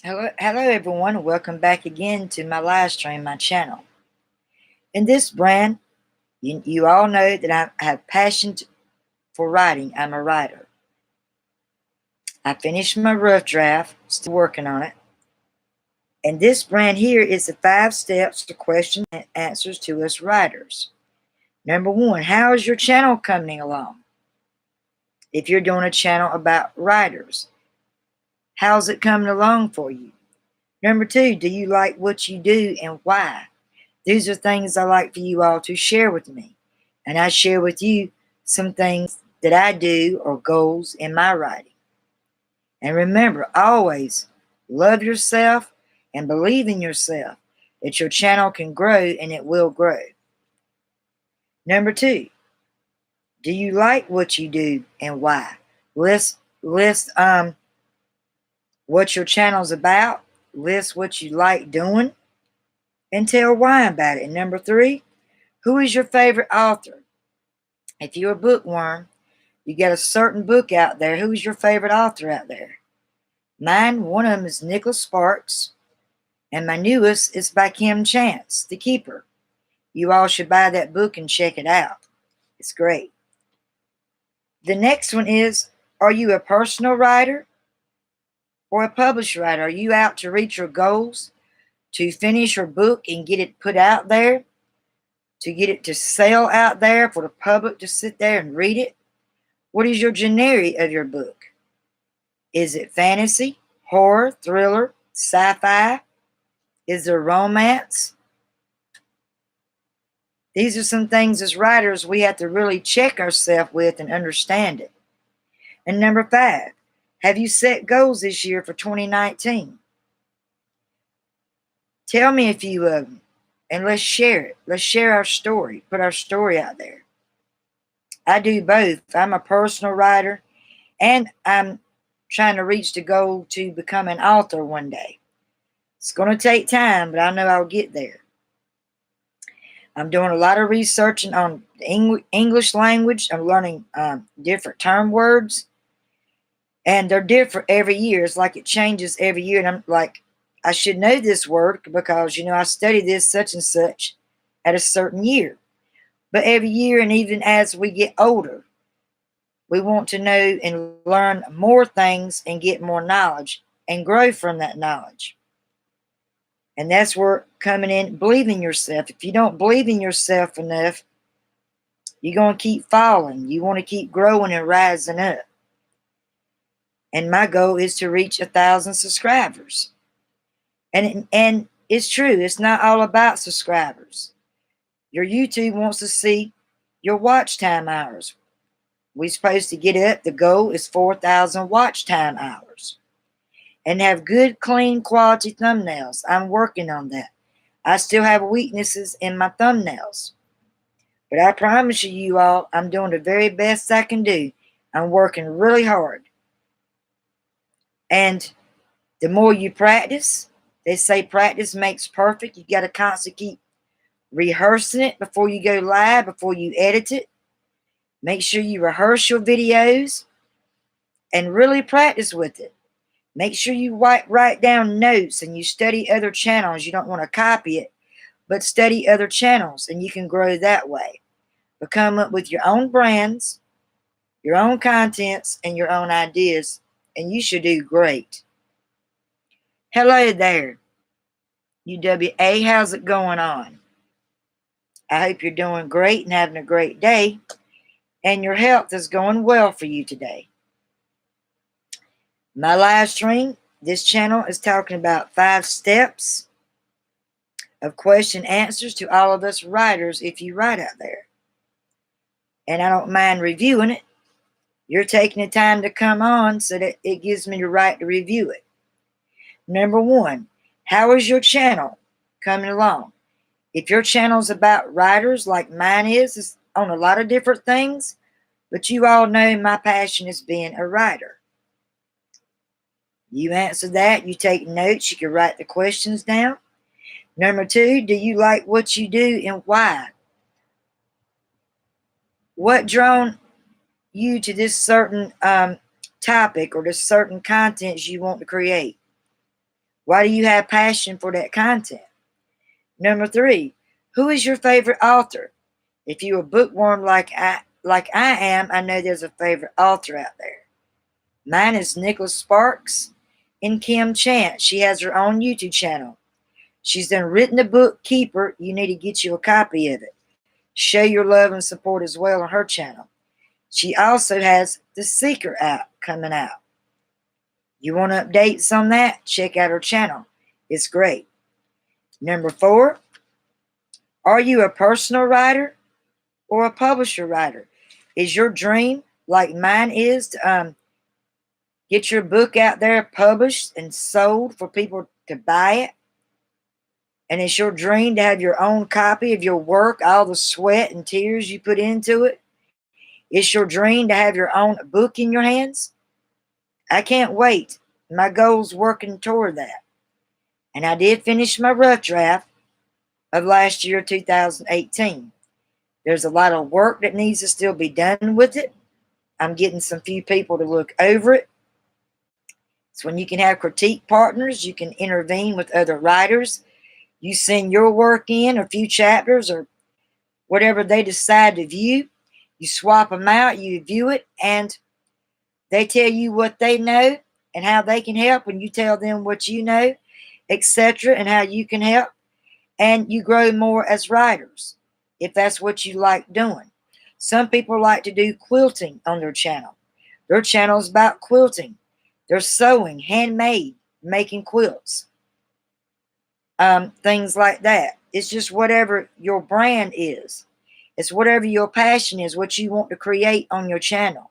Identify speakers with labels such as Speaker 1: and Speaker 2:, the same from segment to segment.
Speaker 1: Hello everyone. Welcome back again to my live stream, my channel. In this brand, you all know that I have passion for writing. I'm a writer. I finished my rough draft, still working on it. And this brand here is the 5 steps to question and answers to us writers. Number 1, how is your channel coming along? If you're doing a channel about writers, how's it coming along for you? Number 2, do you like what you do and why? These are things I like for you all to share with me. And I share with you some things that I do or goals in my writing. And remember, always love yourself and believe in yourself that your channel can grow and it will grow. Number 2, do you like what you do and why? List what your channel's about, list what you like doing, and tell why about it. And number 3, who is your favorite author? If you're a bookworm, you got a certain book out there. Who's your favorite author out there? Mine, one of them is Nicholas Sparks, and my newest is by Kim Chance, The Keeper. You all should buy that book and check it out. It's great. The next one is, are you a personal writer or a published writer? Are you out to reach your goals, to finish your book and get it put out there, to get it to sell out there for the public to sit there and read it? What is your genre of your book? Is it fantasy, horror, thriller, sci-fi? Is there romance? These are some things as writers we have to really check ourselves with and understand it. And number 5, have you set goals this year for 2019? Tell me a few of them, and let's share it. Let's share our story, put our story out there. I do both. I'm a personal writer, and I'm trying to reach the goal to become an author one day. It's going to take time, but I know I'll get there. I'm doing a lot of researching on the English language. I'm learning different term words, and they're different every year. It's like it changes every year, and I'm like, I should know this word because, I study this such and such at a certain year. But every year, and even as we get older, we want to know and learn more things and get more knowledge and grow from that knowledge. And that's where coming in, believing yourself. If you don't believe in yourself enough, you're going to keep falling. You want to keep growing and rising up. And my goal is to reach 1,000 subscribers. And it's true. It's not all about subscribers. Your YouTube wants to see your watch time hours. We're supposed to get up. The goal is 4,000 watch time hours. And have good, clean, quality thumbnails. I'm working on that. I still have weaknesses in my thumbnails. But I promise you all, I'm doing the very best I can do. I'm working really hard. And the more you practice, they say practice makes perfect. You got to constantly keep rehearsing it before you go live, before you edit it. Make sure you rehearse your videos and really practice with it. Make sure you write down notes and you study other channels. You don't want to copy it, but study other channels and you can grow that way. But come up with your own brands, your own contents, and your own ideas, and you should do great. Hello there, UWA. How's it going on? I hope you're doing great and having a great day, and your health is going well for you today. My live stream, this channel is talking about 5 steps of question answers to all of us writers if you write out there. And I don't mind reviewing it. You're taking the time to come on so that it gives me the right to review it. Number 1, how is your channel coming along? If your channel's about writers like mine is, it's on a lot of different things, but you all know my passion is being a writer. You answer that, you take notes, you can write the questions down. Number 2, do you like what you do and why? What drawn you to this certain topic or this certain content you want to create? Why do you have passion for that content? Number 3, who is your favorite author? If you're a bookworm like I am, I know there's a favorite author out there. Mine is Nicholas Sparks and Kim Chant. She has her own YouTube channel. She's done written the book Keeper. You need to get you a copy of it. Show your love and support as well on her channel. She also has The Seeker out coming out. You want updates on that? Check out her channel. It's great. Number 4, are you a personal writer or a publisher writer? Is your dream, like mine is, to get your book out there published and sold for people to buy it? And it's your dream to have your own copy of your work, all the sweat and tears you put into it? It's your dream to have your own book in your hands? I can't wait. My goal's working toward that. And I did finish my rough draft of last year, 2018. There's a lot of work that needs to still be done with it. I'm getting some few people to look over it. It's when you can have critique partners, you can intervene with other writers. You send your work in, a few chapters or whatever they decide to view. You swap them out, you view it, and they tell you what they know and how they can help, and you tell them what you know, etc., and how you can help. And you grow more as writers, if that's what you like doing. Some people like to do quilting on their channel. Their channel is about quilting. They're sewing, handmade, making quilts. Things like that. It's just whatever your brand is. It's whatever your passion is, what you want to create on your channel.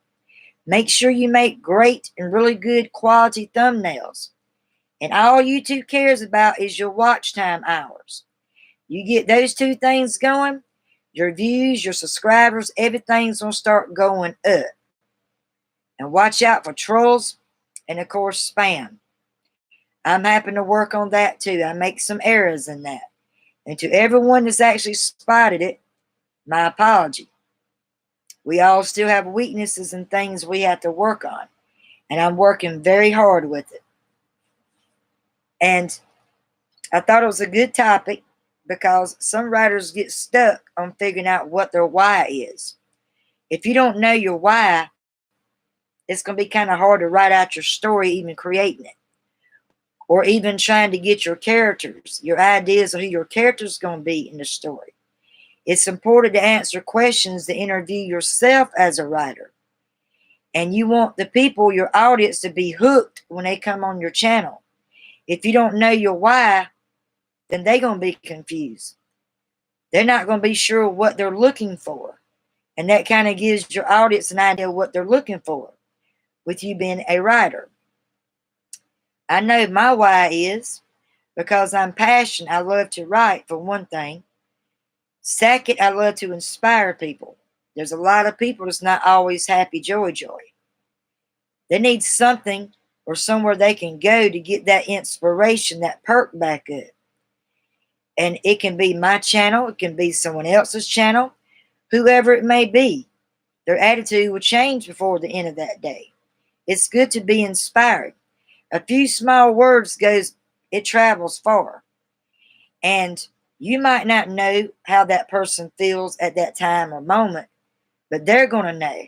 Speaker 1: Make sure you make great and really good quality thumbnails. And all YouTube cares about is your watch time hours. You get those two things going, your views, your subscribers, everything's going to start going up. And watch out for trolls and, of course, spam. I'm happy to work on that too. I make some errors in that. And to everyone that's actually spotted it, my apology. We all still have weaknesses and things we have to work on. And I'm working very hard with it. And I thought it was a good topic because some writers get stuck on figuring out what their why is. If you don't know your why, it's going to be kind of hard to write out your story, even creating it. Or even trying to get your characters, your ideas of who your character's going to be in the story. It's important to answer questions to interview yourself as a writer. And you want the people, your audience, to be hooked when they come on your channel. If you don't know your why, then they're going to be confused. They're not going to be sure what they're looking for. And that kind of gives your audience an idea of what they're looking for with you being a writer. I know my why is because I'm passionate. I love to write, for one thing. Second, I love to inspire people. There's a lot of people that's not always happy, joy. They need something or somewhere they can go to get that inspiration, that perk back up. And it can be my channel. It can be someone else's channel. Whoever it may be. Their attitude will change before the end of that day. It's good to be inspired. A few small words it travels far. And you might not know how that person feels at that time or moment, but they're going to know.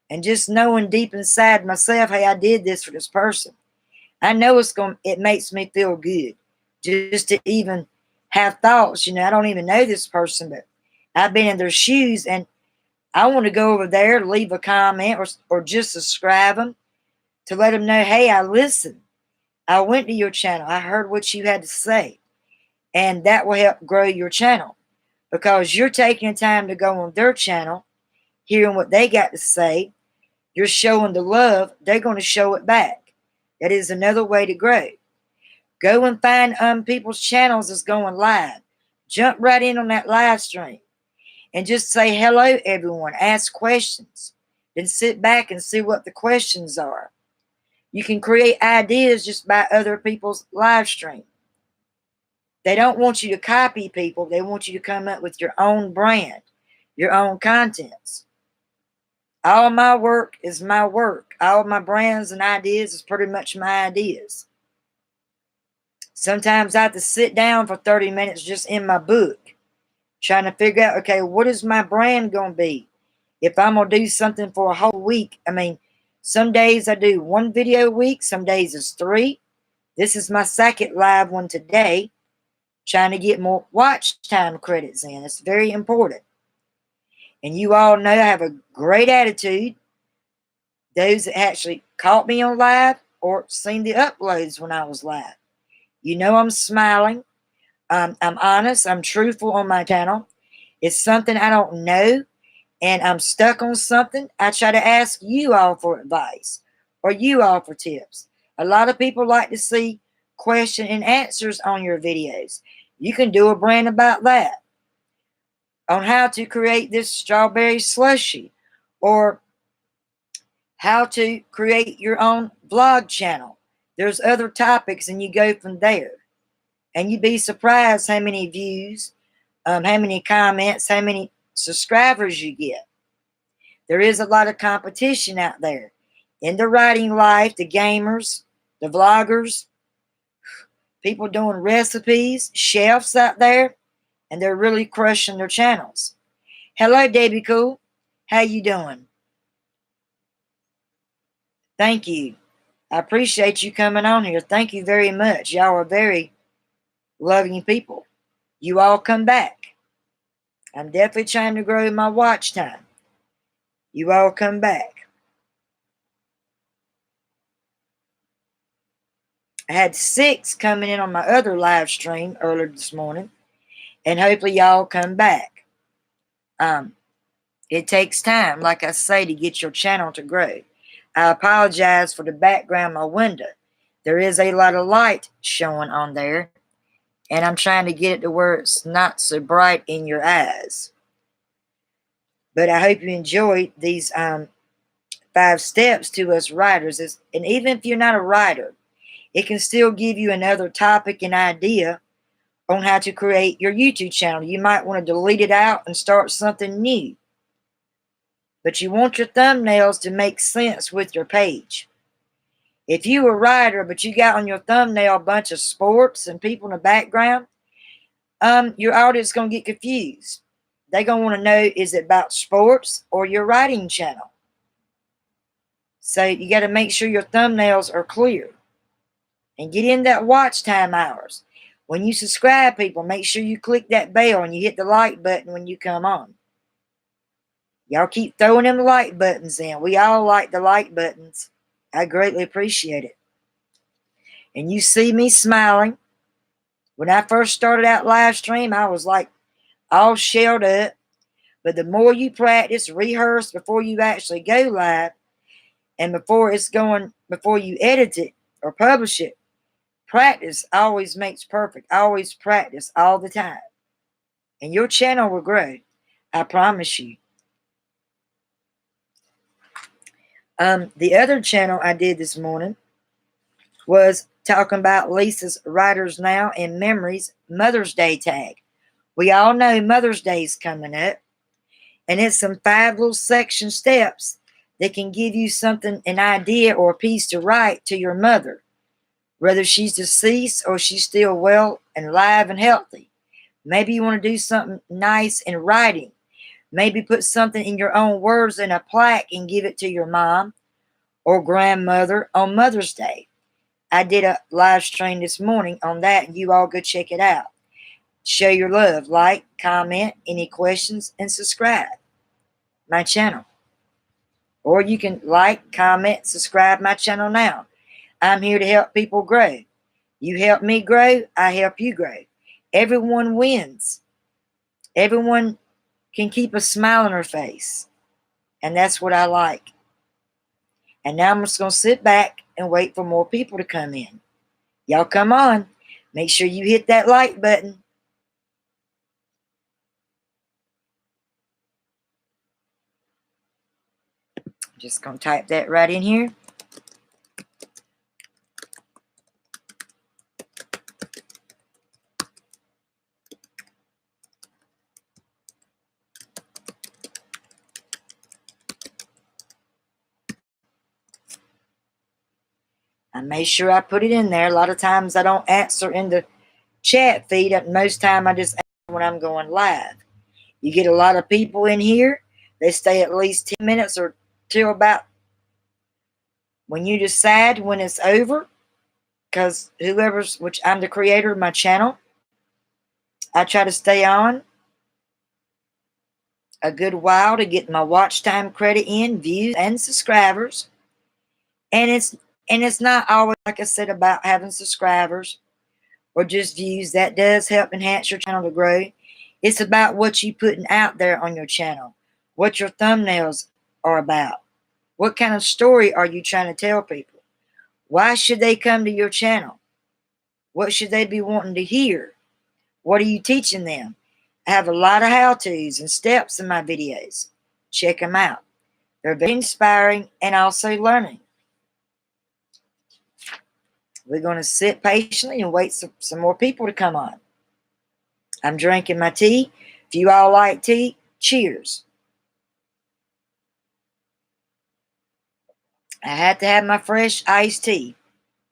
Speaker 1: And just knowing deep inside myself, hey, I did this for this person. I know it makes me feel good just to even have thoughts. I don't even know this person, but I've been in their shoes and I want to go over there, leave a comment or just subscribe them to let them know, hey, I listened. I went to your channel. I heard what you had to say. And that will help grow your channel because you're taking the time to go on their channel, hearing what they got to say. You're showing the love. They're going to show it back. That is another way to grow. Go and find people's channels that's going live. Jump right in on that live stream and just say hello, everyone. Ask questions. Then sit back and see what the questions are. You can create ideas just by other people's live stream. They don't want you to copy people. They want you to come up with your own brand, your own contents. All my work is my work. All my brands and ideas is pretty much my ideas. Sometimes I have to sit down for 30 minutes just in my book, trying to figure out, okay, what is my brand going to be? If I'm going to do something for a whole week, I mean, some days I do 1 video a week, some days it's 3. This is my second live one today, trying to get more watch time credits in. It's very important. And you all know I have a great attitude. Those that actually caught me on live or seen the uploads when I was live. You know I'm smiling. I'm honest. I'm truthful on my channel. It's something I don't know and I'm stuck on something. I try to ask you all for advice or you all for tips. A lot of people like to see question and answers on your videos. You can do a brand about that, on how to create this strawberry slushy, or how to create your own vlog channel. There's other topics and you go from there. And you'd be surprised how many views, how many comments, how many subscribers you get. There is a lot of competition out there in the writing life, the gamers, the vloggers, people doing recipes, chefs out there, and they're really crushing their channels. Hello, Debbie Cool. How you doing? Thank you. I appreciate you coming on here. Thank you very much. Y'all are very loving people. You all come back. I'm definitely trying to grow my watch time. You all come back. I had 6 coming in on my other live stream earlier this morning. And hopefully y'all come back. It takes time, like I say, to get your channel to grow. I apologize for the background of my window. There is a lot of light showing on there. And I'm trying to get it to where it's not so bright in your eyes. But I hope you enjoyed these 5 steps to us writers. And even if you're not a writer, it can still give you another topic and idea on how to create your YouTube channel. You might want to delete it out and start something new. But you want your thumbnails to make sense with your page. If you're a writer, but you got on your thumbnail a bunch of sports and people in the background, your audience is going to get confused. They're going to want to know, is it about sports or your writing channel? So you got to make sure your thumbnails are clear. And get in that watch time hours. When you subscribe, people, make sure you click that bell and you hit the like button when you come on. Y'all keep throwing them like buttons in. We all like the like buttons. I greatly appreciate it. And you see me smiling. When I first started out live stream, I was like all shelled up. But the more you practice, rehearse before you actually go live, and before you edit it or publish it, practice always makes perfect. Always practice all the time. And your channel will grow. I promise you. The other channel I did this morning was talking about Lisa's Writers Now and Memories Mother's Day tag. We all know Mother's Day is coming up. And it's some 5 little section steps that can give you something, an idea or a piece to write to your mother. Whether she's deceased or she's still well and alive and healthy. Maybe you want to do something nice in writing. Maybe put something in your own words in a plaque and give it to your mom or grandmother on Mother's Day. I did a live stream this morning on that, and you all go check it out. Show your love. Like, comment, any questions, and subscribe my channel. Or you can like, comment, subscribe my channel now. I'm here to help people grow. You help me grow, I help you grow. Everyone wins. Everyone can keep a smile on her face. And that's what I like. And now I'm just going to sit back and wait for more people to come in. Y'all come on. Make sure you hit that like button. Just going to type that right in here. I made sure I put it in there. A lot of times I don't answer in the chat feed. Most time I just answer when I'm going live. You get a lot of people in here. They stay at least 10 minutes or till about when you decide when it's over. Because which I'm the creator of my channel, I try to stay on a good while to get my watch time credit in, views, and subscribers. And it's not always, like I said, about having subscribers or just views. That does help enhance your channel to grow. It's about what you putting out there on your channel, what your thumbnails are about, what kind of story are you trying to tell people, why should they come to your channel, what should they be wanting to hear, what are you teaching them. I have a lot of how-tos and steps in my videos. Check them out. They're very inspiring and also learning. We're going to sit patiently and wait for some more people to come on. I'm drinking my tea. If you all like tea, cheers. I had to have my fresh iced tea.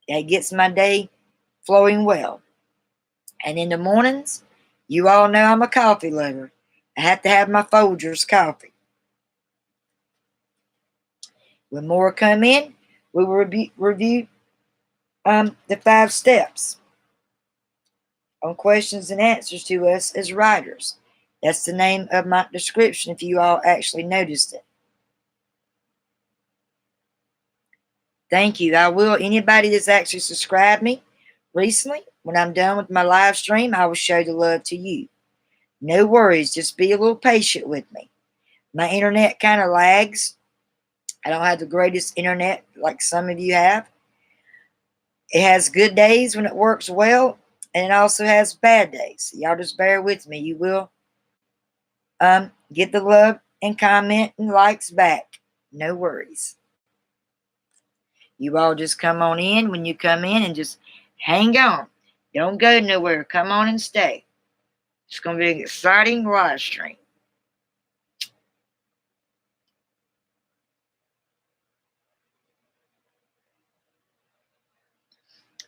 Speaker 1: That gets my day flowing well. And in the mornings, you all know I'm a coffee lover. I have to have my Folgers coffee. When more come in, we will review the 5 steps on questions and answers to us as writers. That's the name of my description if you all actually noticed it. Thank you. I will. Anybody that's actually subscribed me recently, when I'm done with my live stream, I will show the love to you. No worries. Just be a little patient with me. My internet kind of lags. I don't have the greatest internet like some of you have. It has good days when it works well, and it also has bad days. Y'all just bear with me. You will get the love and comment and likes back. No worries. You all just come on in when you come in and just hang on. Don't go nowhere. Come on and stay. It's going to be an exciting live stream.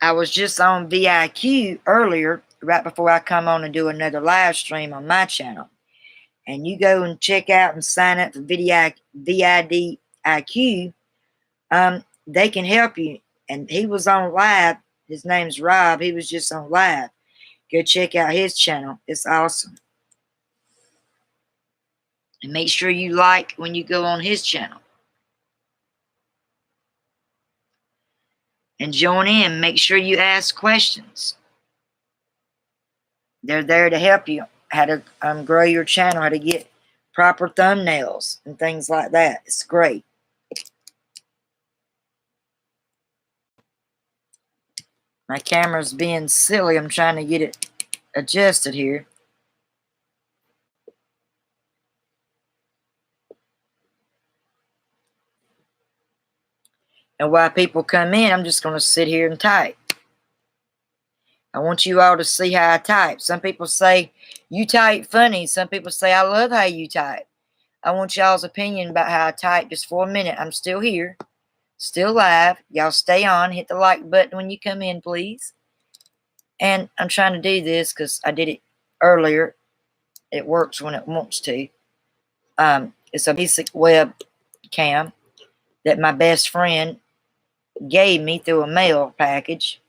Speaker 1: I was just on VIQ earlier, right before I come on and do another live stream on my channel. And you go and check out and sign up for VIDIQ. They can help you. And he was on live. His name's Rob. He was just on live. Go check out his channel. It's awesome. And make sure you like when you go on his channel. And join in. Make sure you ask questions. They're there to help you how to grow your channel, how to get proper thumbnails and things like that. It's great. My camera's being silly. I'm trying to get it adjusted here. And while people come in, I'm just going to sit here and type. I want you all to see how I type. Some people say, you type funny. Some people say, I love how you type. I want y'all's opinion about how I type just for a minute. I'm still here. Still live. Y'all stay on. Hit the like button when you come in, please. And I'm trying to do this because I did it earlier. It works when it wants to. It's a basic webcam that my best friend gave me through a mail package.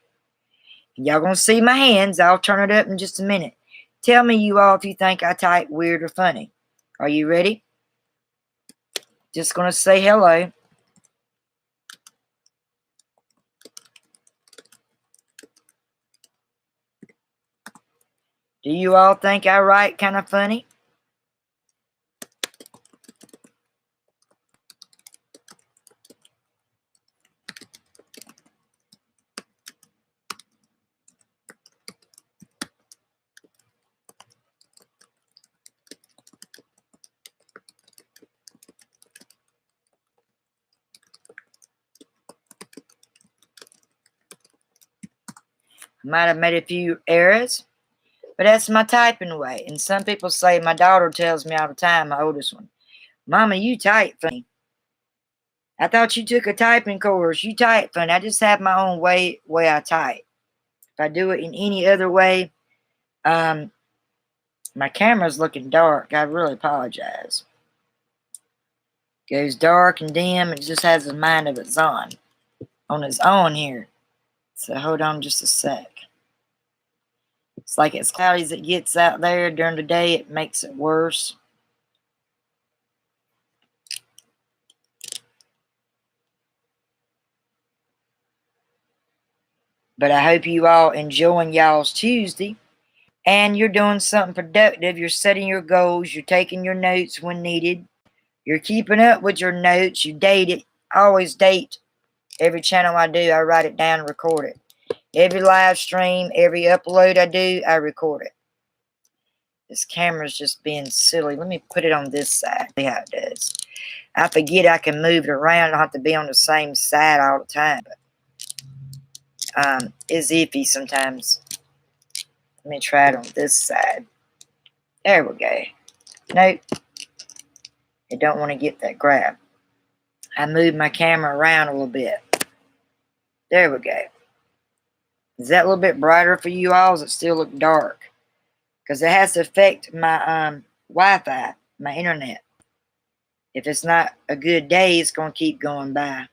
Speaker 1: Y'all gonna see my hands. I'll turn it up in just a minute. Tell me, you all, if you think I type weird or funny. Are you ready? Just gonna say hello. Do you all think I write kind of funny? Might have made a few errors, but that's my typing way. And some people say, my daughter tells me all the time, my oldest one, Mama, you type funny. I thought you took a typing course. You type funny. I just have my own way I type. If I do it in any other way, my camera's looking dark. I really apologize. Goes dark and dim. It just has a mind of its on its own here. So hold on just a sec. It's like as cloudy as it gets out there during the day, it makes it worse. But I hope you all enjoying y'all's Tuesday. And you're doing something productive. You're setting your goals. You're taking your notes when needed. You're keeping up with your notes. You date it. I always date every channel I do. I write it down and record it. Every live stream, every upload I do, I record it. This camera's just being silly. Let me put it on this side. See how it does. I forget I can move it around. I don't have to be on the same side all the time. But it's iffy sometimes. Let me try it on this side. There we go. Nope. It don't want to get that grab. I moved my camera around a little bit. There we go. Is that a little bit brighter for you all? Does it still look dark? Because it has to affect my Wi-Fi, my internet. If it's not a good day, it's going to keep going by.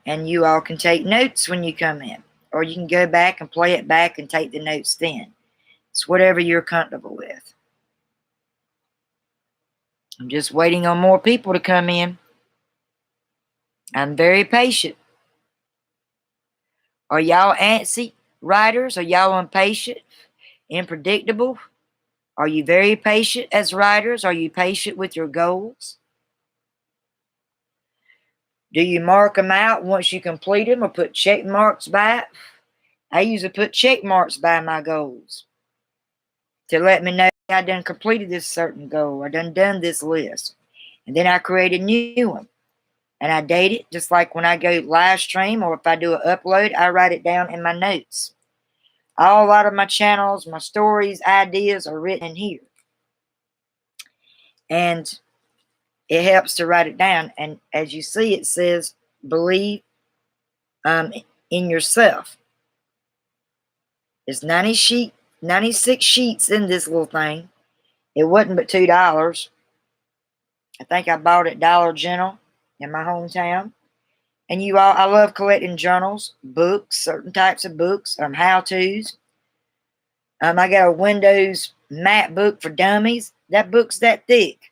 Speaker 1: And you all can take notes when you come in. Or you can go back and play it back and take the notes then. It's whatever you're comfortable with. I'm just waiting on more people to come in. I'm very patient. Are y'all antsy writers? Are y'all impatient? Unpredictable? Are you very patient as writers? Are you patient with your goals? Do you mark them out once you complete them or put check marks by it? I usually put check marks by my goals to let me know I done completed this certain goal. I done this list. And then I create a new one. And I date it just like when I go live stream or if I do an upload, I write it down in my notes. A lot of my channels, my stories, ideas are written in here. And it helps to write it down. And as you see, it says, believe in yourself. There's 96 sheets in this little thing. It wasn't but $2. I think I bought it at Dollar General in my hometown. And you all, I love collecting journals, books, certain types of books, how-tos. I got a Windows Mac book for dummies. That book's that thick.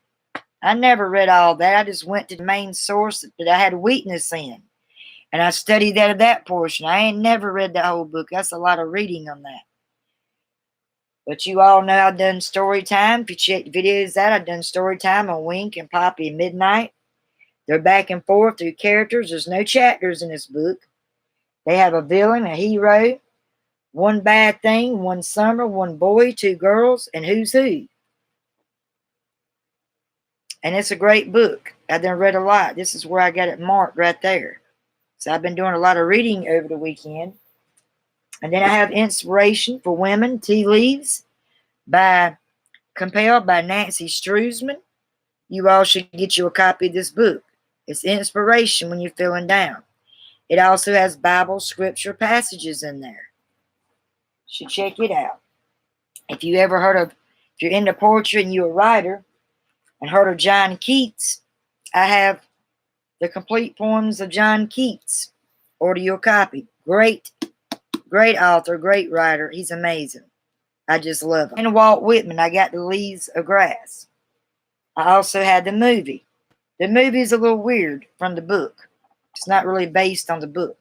Speaker 1: I never read all that. I just went to the main source that I had a weakness in. And I studied that portion. I ain't never read that whole book. That's a lot of reading on that. But you all know I've done story time. If you check the videos out, I've done story time on Wink and Poppy and Midnight. They're back and forth through characters. There's no chapters in this book. They have a villain, a hero, one bad thing, one summer, one boy, two girls, and who's who. And it's a great book. I've done read a lot. This is where I got it marked right there. So I've been doing a lot of reading over the weekend. And then I have Inspiration for Women, Tea Leaves, compiled by Nancy Struesman. You all should get you a copy of this book. It's inspiration when you're feeling down. It also has Bible scripture passages in there. You should check it out. If you're into poetry and you're a writer and heard of John Keats, I have the complete poems of John Keats. Order your copy. Great author, great writer. He's amazing. I just love him. And Walt Whitman, I got The Leaves of Grass. I also had the movie. The movie is a little weird from the book. It's not really based on the book.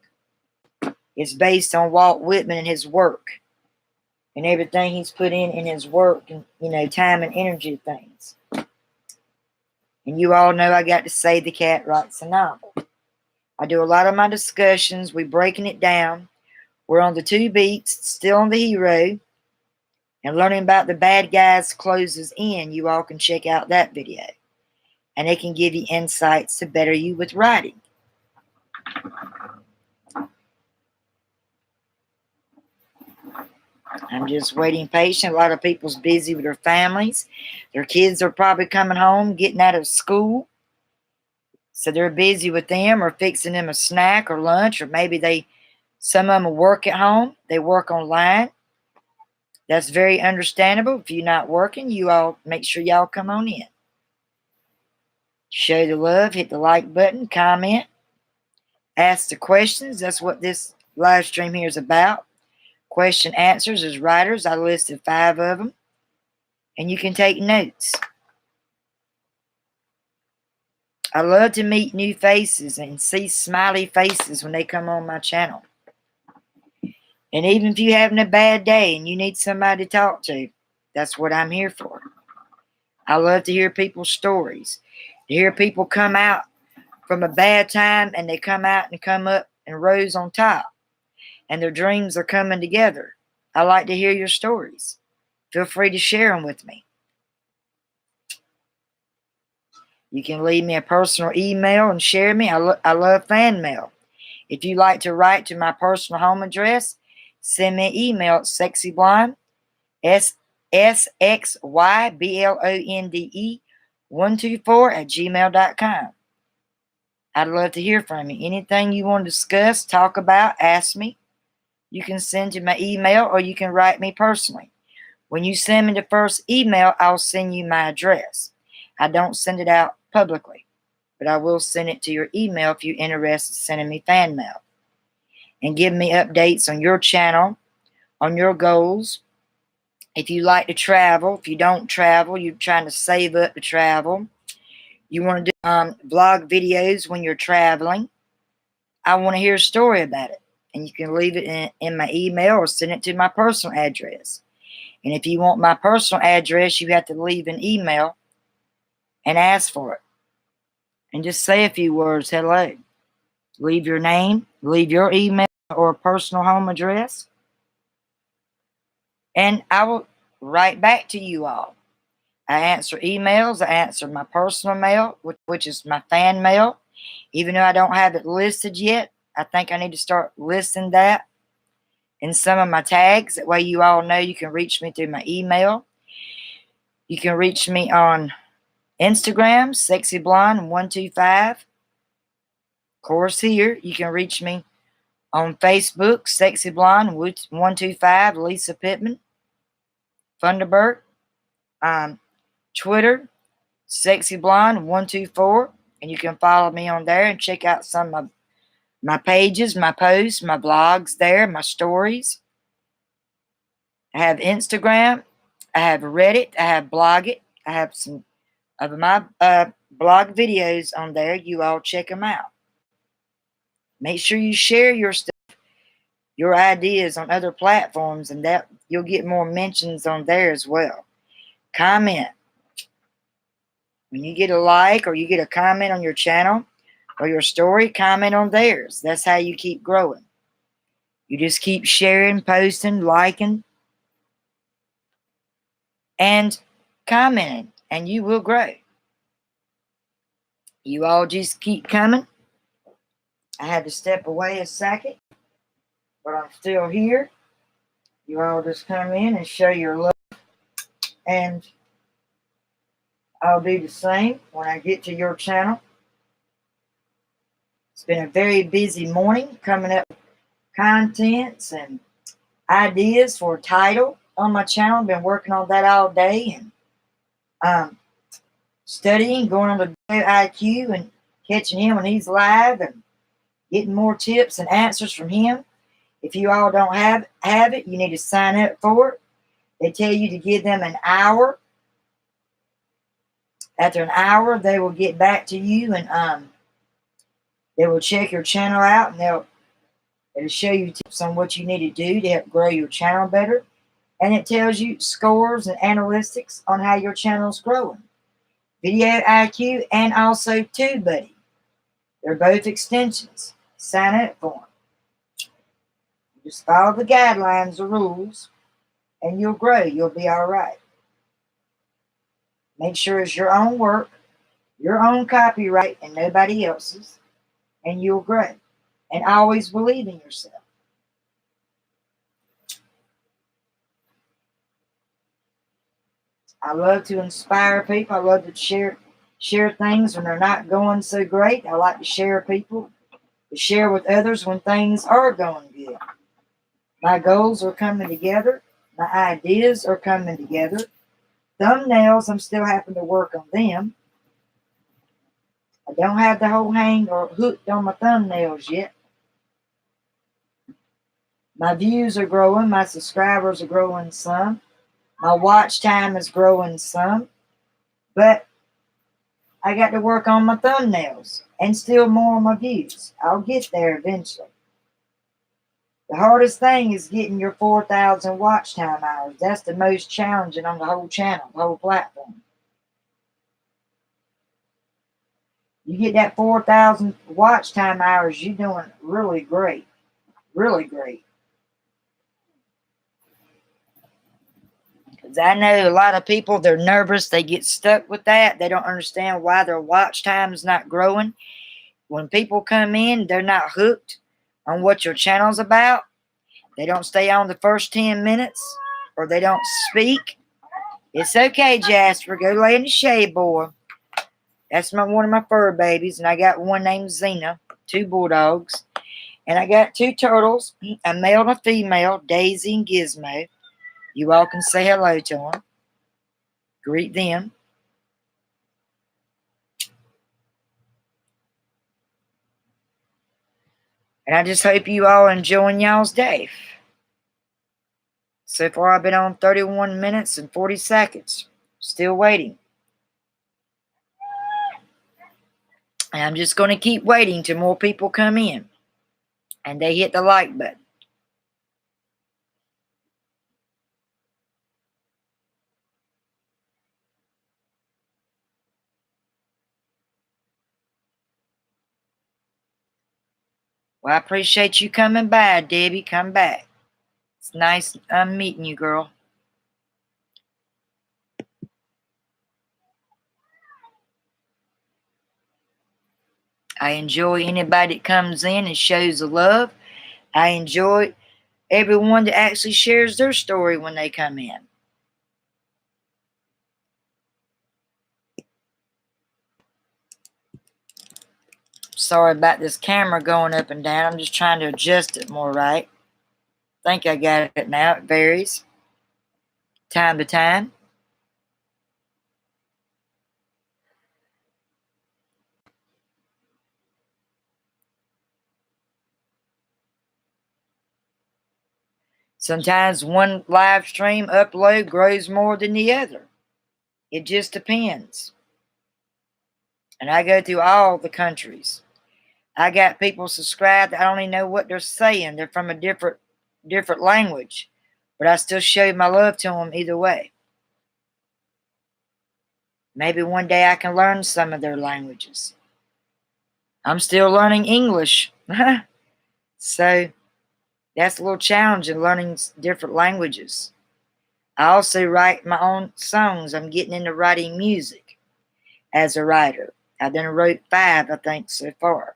Speaker 1: It's based on Walt Whitman and his work. And everything he's put in his work and, time and energy things. And you all know I got to say the cat writes a novel. I do a lot of my discussions. We're breaking it down. We're on the 2 beats, still on the hero. And learning about the bad guys closes in. You all can check out that video. And it can give you insights to better you with writing. I'm just waiting patient. A lot of people's busy with their families. Their kids are probably coming home, getting out of school. So they're busy with them or fixing them a snack or lunch, or maybe some of them will work at home. They work online. That's very understandable. If you're not working, you all make sure y'all come on in. Show the love, hit the like button, comment, ask the questions. That's what this live stream here is about. Question answers as writers. I listed 5 of them. And you can take notes. I love to meet new faces and see smiley faces when they come on my channel. And even if you're having a bad day and you need somebody to talk to, that's what I'm here for. I love to hear people's stories. To hear people come out from a bad time and they come out and come up and rose on top. And their dreams are coming together. I like to hear your stories. Feel free to share them with me. You can leave me a personal email and share me. I love fan mail. If you like to write to my personal home address, send me an email at sexyblonde, SXYBLONDE 124 at gmail.com. I'd love to hear from you. Anything you want to discuss, talk about, ask me. You can send to my email or you can write me personally. When you send me the first email, I'll send you my address. I don't send it out publicly, but I will send it to your email if you're interested in sending me fan mail. And give me updates on your channel, on your goals. If you like to travel, if you don't travel, you're trying to save up to travel. You want to do vlog videos when you're traveling. I want to hear a story about it. And you can leave it in my email or send it to my personal address. And if you want my personal address, you have to leave an email and ask for it. And just say a few words, hello. Leave your name, leave your email or personal home address. And I will write back to you all. I answer emails. I answer my personal mail, which is my fan mail. Even though I don't have it listed yet, I think I need to start listing that in some of my tags. That way you all know you can reach me through my email. You can reach me on Instagram, sexyblonde125. Of course, here you can reach me on Facebook, sexyblonde125, Lisa Pittman, Thunderbird. Twitter, sexyblonde124, and you can follow me on there and check out some of my pages, my posts, my blogs there, my stories. I have Instagram, I have Reddit, I have Blogit, I have some of my blog videos on there. You all check them out. Make sure you share your stuff, your ideas on other platforms, and that you'll get more mentions on there as well. Comment. When you get a like or you get a comment on your channel or your story, comment on theirs. That's how you keep growing. You just keep sharing, posting, liking, and commenting, and you will grow. You all just keep coming. I had to step away a second, but I'm still here. You all just come in and show your love, and I'll do the same when I get to your channel. It's been a very busy morning coming up with contents and ideas for a title on my channel. I've been working on that all day and studying, going on the IQ and catching him when he's live and getting more tips and answers from him. If you all don't have it, you need to sign up for it. They tell you to give them an hour. After an hour, they will get back to you and they will check your channel out and it'll show you tips on what you need to do to help grow your channel better. And it tells you scores and analytics on how your channel is growing. Video IQ and also TubeBuddy. They're both extensions. Sign up for them. Just follow the guidelines, the rules, and you'll grow. You'll be all right. Make sure it's your own work, your own copyright, and nobody else's, and you'll grow. And always believe in yourself. I love to inspire people. I love to share things when they're not going so great. I like to share with others when things are going good. My goals are coming together. My ideas are coming together. Thumbnails, I'm still having to work on them. I don't have the whole hang or hooked on my thumbnails yet. My views are growing. My subscribers are growing some. My watch time is growing some. But I got to work on my thumbnails and still more on my views. I'll get there eventually. The hardest thing is getting your 4,000 watch time hours. That's the most challenging on the whole channel, the whole platform. You get that 4,000 watch time hours, you're doing really great. Really great. Because I know a lot of people, they're nervous. They get stuck with that. They don't understand why their watch time is not growing. When people come in, they're not hooked on what your channel's about. They don't stay on the first 10 minutes or they don't speak. It's okay, Jasper. Go lay in the shade, boy. That's one of my fur babies. And I got one named Xena, 2 bulldogs. And I got 2 turtles, a male and a female, Daisy and Gizmo. You all can say hello to them. Greet them. And I just hope you all enjoying y'all's day. So far, I've been on 31 minutes and 40 seconds. Still waiting. And I'm just going to keep waiting till more people come in. And they hit the like button. Well, I appreciate you coming by, Debbie. Come back. It's nice meeting you, girl. I enjoy anybody that comes in and shows the love. I enjoy everyone that actually shares their story when they come in. Sorry about this camera going up and down. I'm just trying to adjust it more right. I think I got it now. It varies time to time. Sometimes one live stream upload grows more than the other. It just depends. And I go through all the countries. I got people subscribed that I don't even know what they're saying. They're from a different language. But I still show my love to them either way. Maybe one day I can learn some of their languages. I'm still learning English. So that's a little challenging, learning different languages. I also write my own songs. I'm getting into writing music as a writer. I've done wrote 5, I think, so far.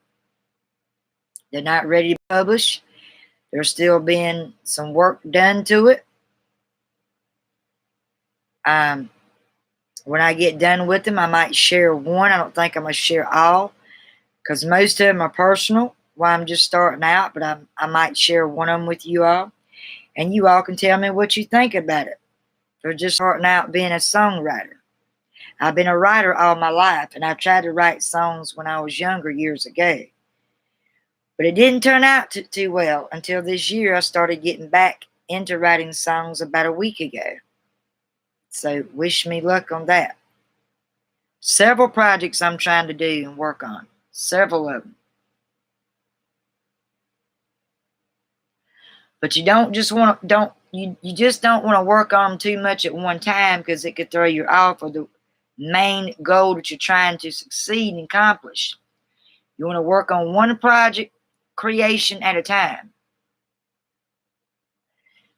Speaker 1: They're not ready to publish. There's still being some work done to it. When I get done with them, I might share one. I don't think I'm going to share all because most of them are personal. Well, I'm just starting out, but I might share one of them with you all. And you all can tell me what you think about it. For just starting out being a songwriter. I've been a writer all my life, and I tried to write songs when I was younger years ago. But it didn't turn out too well until this year I started getting back into writing songs about a week ago. So wish me luck on that. Several projects I'm trying to do and work on. Several of them. But you just don't want to work on them too much at one time because it could throw you off of the main goal that you're trying to succeed and accomplish. You want to work on one project creation at a time.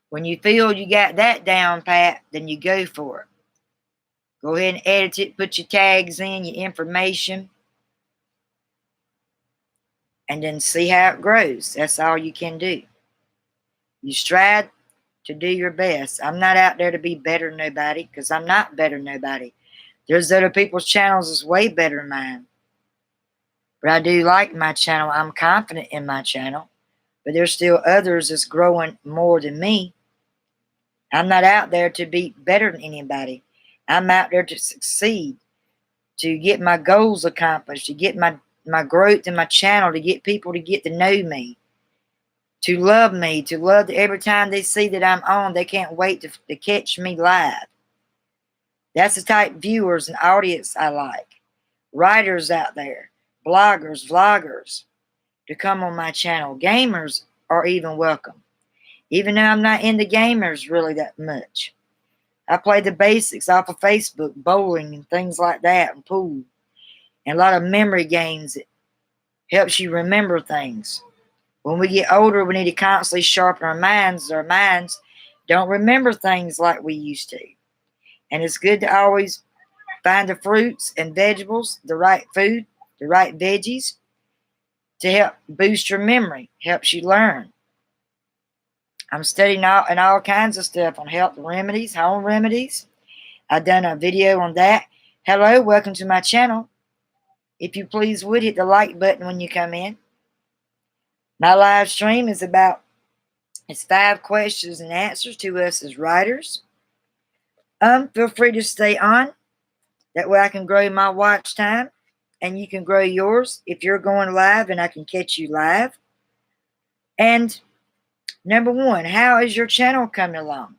Speaker 1: When you feel you got that down pat, then you go for it. Go ahead and edit it, put your tags in, your information, and then see how it grows. That's all you can do. You strive to do your best. I'm not out there to be better than nobody, because I'm not better than nobody. There's other people's channels that's way better than mine. But I do like my channel. I'm confident in my channel. But there's still others that's growing more than me. I'm not out there to be better than anybody. I'm out there to succeed, to get my goals accomplished, to get my growth in my channel, to get people to get to know me, to love me, to love that every time they see that I'm on, they can't wait to catch me live. That's the type of viewers and audience I like. Writers out there, bloggers, vloggers, to come on my channel. Gamers are even welcome. Even though I'm not into gamers really that much. I play the basics off of Facebook, bowling and things like that, and pool. And a lot of memory games that helps you remember things. When we get older, we need to constantly sharpen our minds. Our minds don't remember things like we used to. And it's good to always find the fruits and vegetables, the right food, the right veggies, to help boost your memory, helps you learn. I'm studying all kinds of stuff on health remedies, home remedies. I've done a video on that. Hello, welcome to my channel. If you please would hit the like button when you come in. My live stream is it's 5 questions and answers to us as writers. Feel free to stay on. That way I can grow my watch time and you can grow yours if you're going live and I can catch you live. And number 1, how is your channel coming along?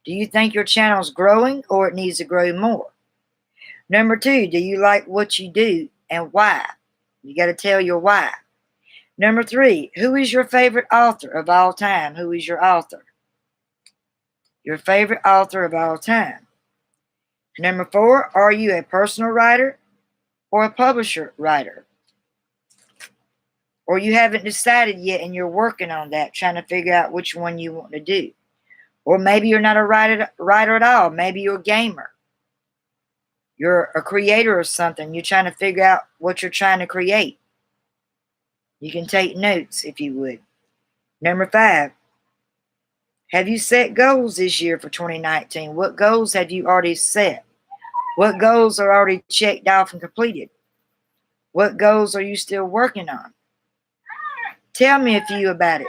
Speaker 1: Do you think your channel is growing or it needs to grow more? Number 2, do you like what you do and why? You got to tell your why. Number 3, who is your favorite author of all time? Who is your author? Your favorite author of all time. Number 4, are you a personal writer or a publisher writer? Or you haven't decided yet and you're working on that, trying to figure out which one you want to do. Or maybe you're not a writer at all. Maybe you're a gamer. You're a creator of something. You're trying to figure out what you're trying to create. You can take notes if you would. Number 5, have you set goals this year for 2019? What goals have you already set? What goals are already checked off and completed? What goals are you still working on? Tell me a few about it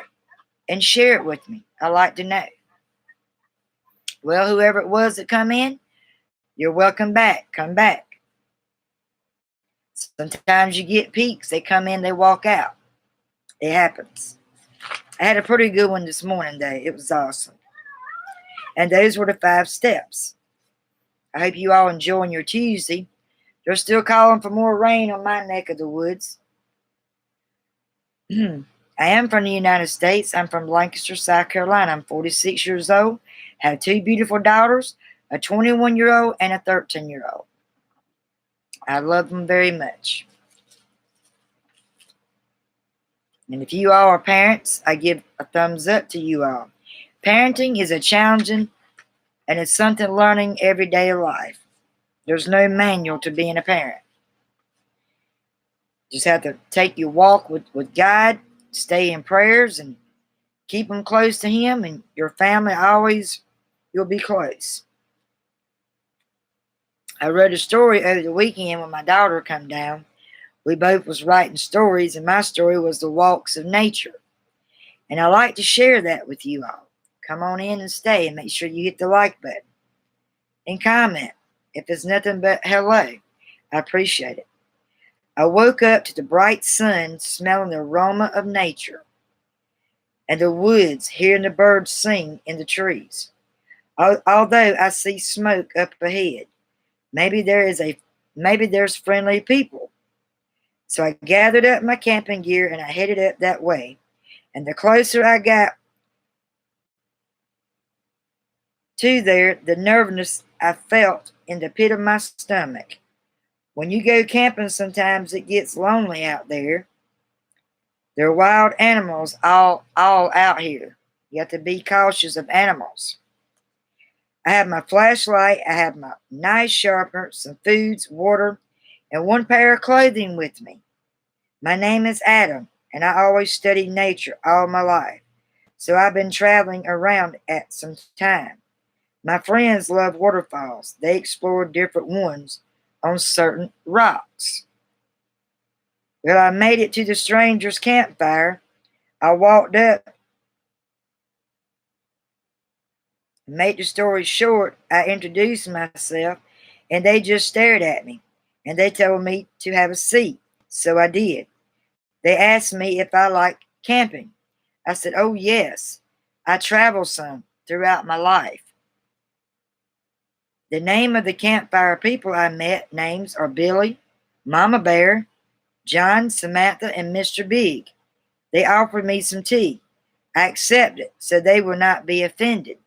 Speaker 1: and share it with me. I like to know. Well, whoever it was that come in, you're welcome back. Come back. Sometimes you get peaks. They come in, they walk out. It happens. I had a pretty good one this morning, though. It was awesome. And those were the 5 steps. I hope you all enjoying your Tuesday. They're still calling for more rain on my neck of the woods. I am from the United States. I'm from Lancaster, South Carolina. I'm 46 years old. Have 2 beautiful daughters, a 21-year-old and a 13-year-old. I love them very much. And if you all are parents, I give a thumbs up to you all. Parenting is a challenging and it's something learning every day of life. There's no manual to being a parent. Just have to take your walk with God, stay in prayers, and keep them close to Him, and your family always, you'll be close. I wrote a story over the weekend when my daughter come down. We both was writing stories, and my story was the walks of nature. And I like to share that with you all. Come on in and stay, and make sure you hit the like button. And comment. If it's nothing but hello, I appreciate it. I woke up to the bright sun, smelling the aroma of nature, and the woods, hearing the birds sing in the trees. Although I see smoke up ahead, maybe there's friendly people. So I gathered up my camping gear and I headed up that way. And the closer I got to there, the nervousness I felt in the pit of my stomach. When you go camping, sometimes it gets lonely out there. There are wild animals all out here. You have to be cautious of animals. I have my flashlight, I have my knife sharpener, some foods, water, and 1 pair of clothing with me. My name is Adam, and I always studied nature all my life. So I've been traveling around at some time. My friends love waterfalls. They explore different ones on certain rocks. Well, I made it to the stranger's campfire. I walked up. Make the story short, I introduced myself and they just stared at me and they told me to have a seat. So I did. They asked me if I liked camping. I said, oh, yes. I travel some throughout my life. The name of the campfire people I met names are Billy, Mama Bear, John, Samantha, and Mr. Big. They offered me some tea. I accepted so they would not be offended.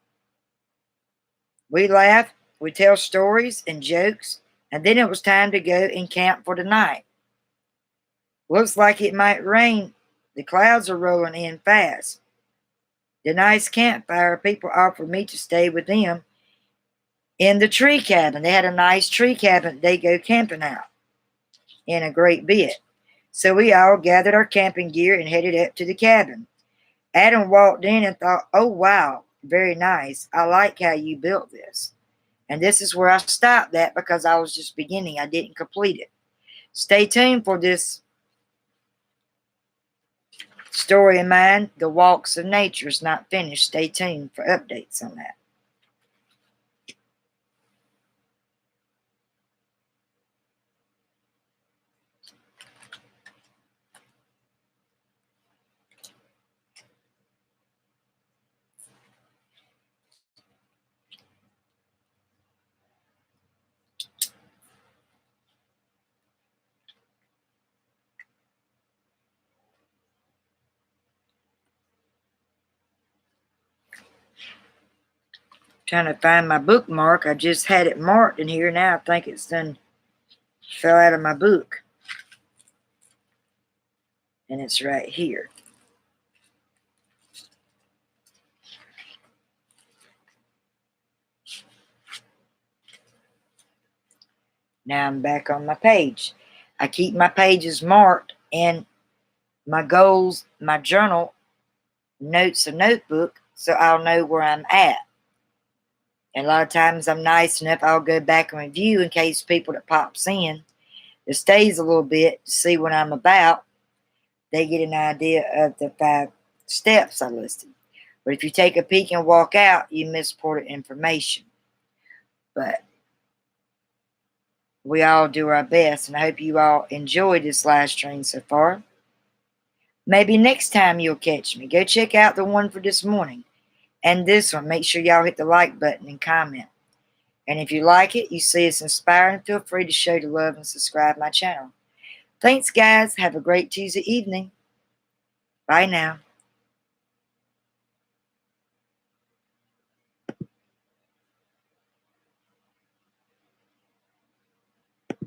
Speaker 1: We laughed, we tell stories and jokes, and then it was time to go and camp for the night. Looks like it might rain. The clouds are rolling in fast. The nice campfire people offered me to stay with them in the tree cabin. They had a nice tree cabin they go camping out in a great bit. So we all gathered our camping gear and headed up to the cabin. Adam walked in and thought, oh, wow, very nice. I like how you built this. And this is where I stopped that because I was just beginning. I didn't complete it. Stay tuned for this story of mine. The Walks of Nature is not finished. Stay tuned for updates on that. Trying to find my bookmark. I just had it marked in here. Now I think it's done fell out of my book. And it's right here. Now I'm back on my page. I keep my pages marked in my goals, my journal, notes, a notebook, so I'll know where I'm at. And a lot of times I'm nice enough, I'll go back and review in case people that pops in that stays a little bit to see what I'm about, they get an idea of the 5 steps I listed. But if you take a peek and walk out, you miss important information. But we all do our best, and I hope you all enjoyed this live stream so far. Maybe next time you'll catch me. Go check out the one for this morning. And this one, make sure y'all hit the like button and comment. And if you like it, you see it's inspiring, feel free to show the love and subscribe my channel. Thanks, guys. Have a great Tuesday evening. Bye now.